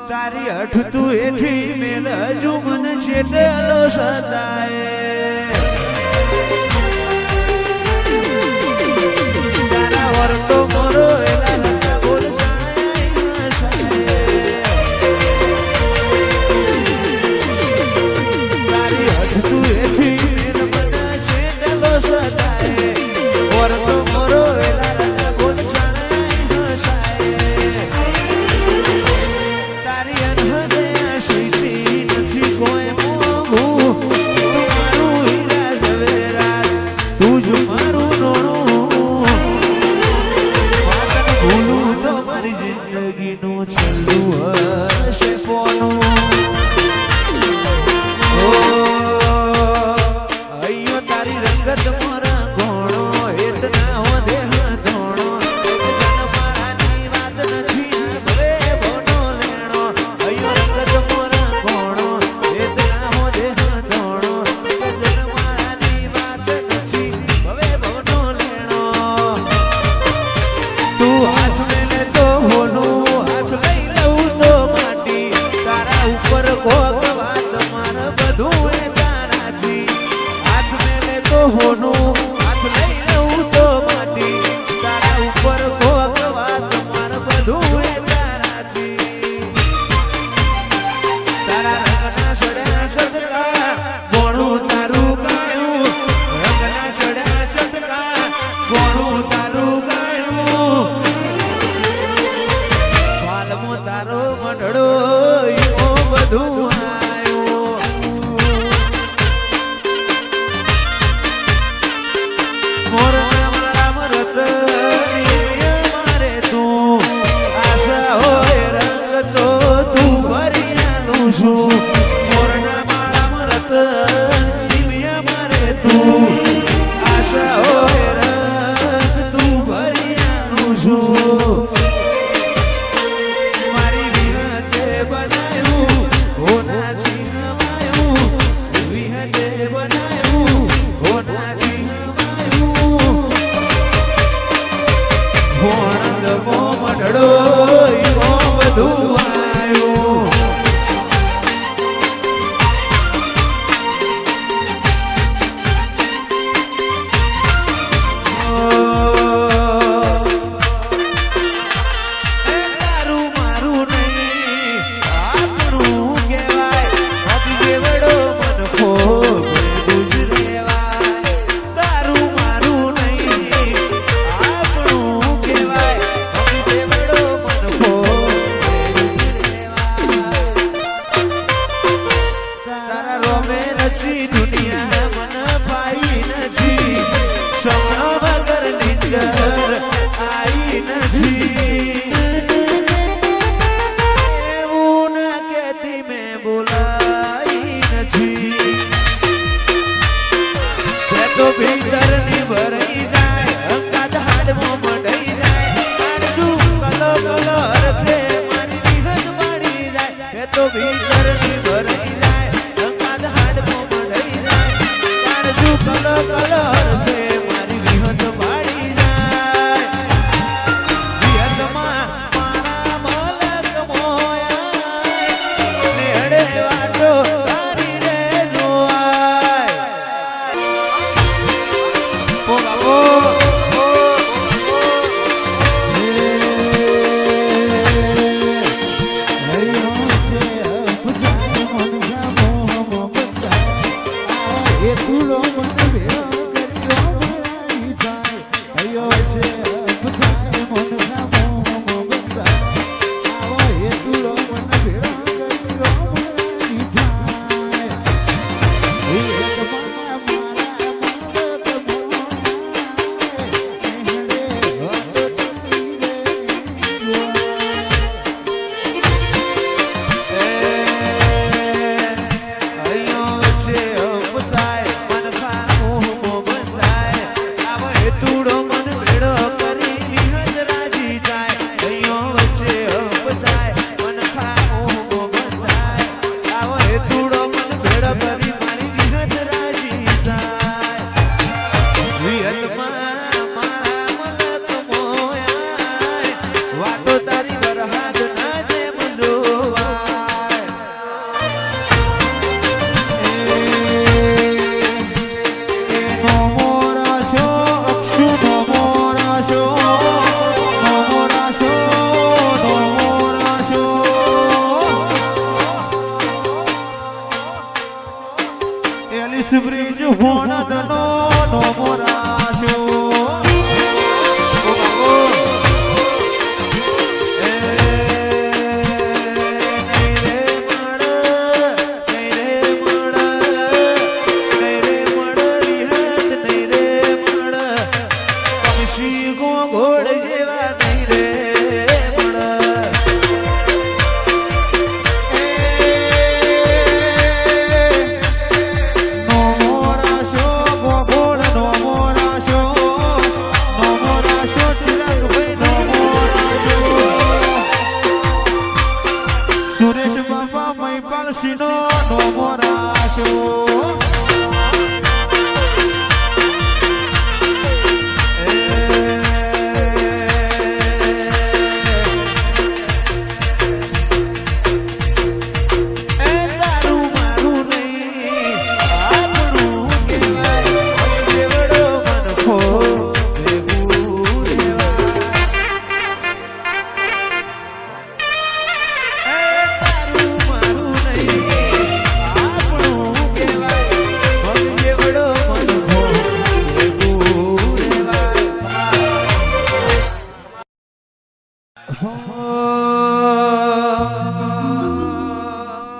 તારી અઠ તું એઠી મેલ હજુ મને છેટેલો સદાય તારા વર્તો મોરો એલા બોલ તારી અઠ તું એઠી મેલ મને છેટેલો સદાય વર્તો મોરો એલા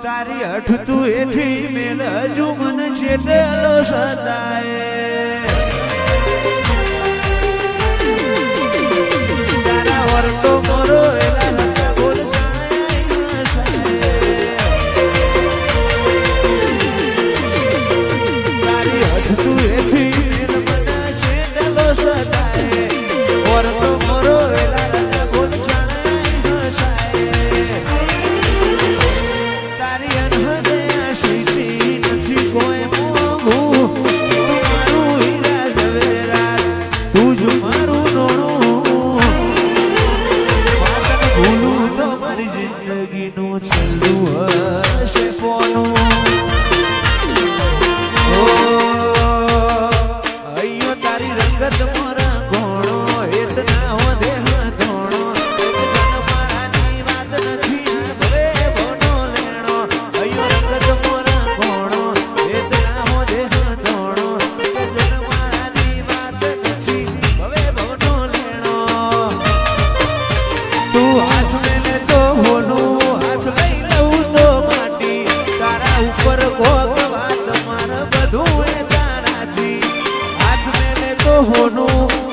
તારી અઠ તું એથી મેલ હજુ મને છેટેલો સદાય તારા વર્તો મરો એલા લગા બોલ તારી અઠ તું એથી મેલ મને છેટેલો સદાય વર્તો મરો એલા લગા બોલ તારી અનહદે આશીથી નથી કોઈ મોંઘું તું મારું હીરા ઝવેરાત તું જ મારું નોણું વાતને ભૂલું તો મારી જિંદગીનું છેલ્લું હશે પોનું અయ్యో તારી રંગત મારા ઘોણો હેત ના વધે ધોણો મારાની વાત નથી હવે બોનો લેણો અయ్యో રંગત મારા ઘોણો હેત ના વધે ધોણો મારાની વાત નથી હવે બોનો લેણો તું હાથ મેલે તો હોનું હાથ લઈ લઉં તો માટી તારા ઉપર કોક વાત માર બધું એ તારાથી હાથ મેલે તો હોનું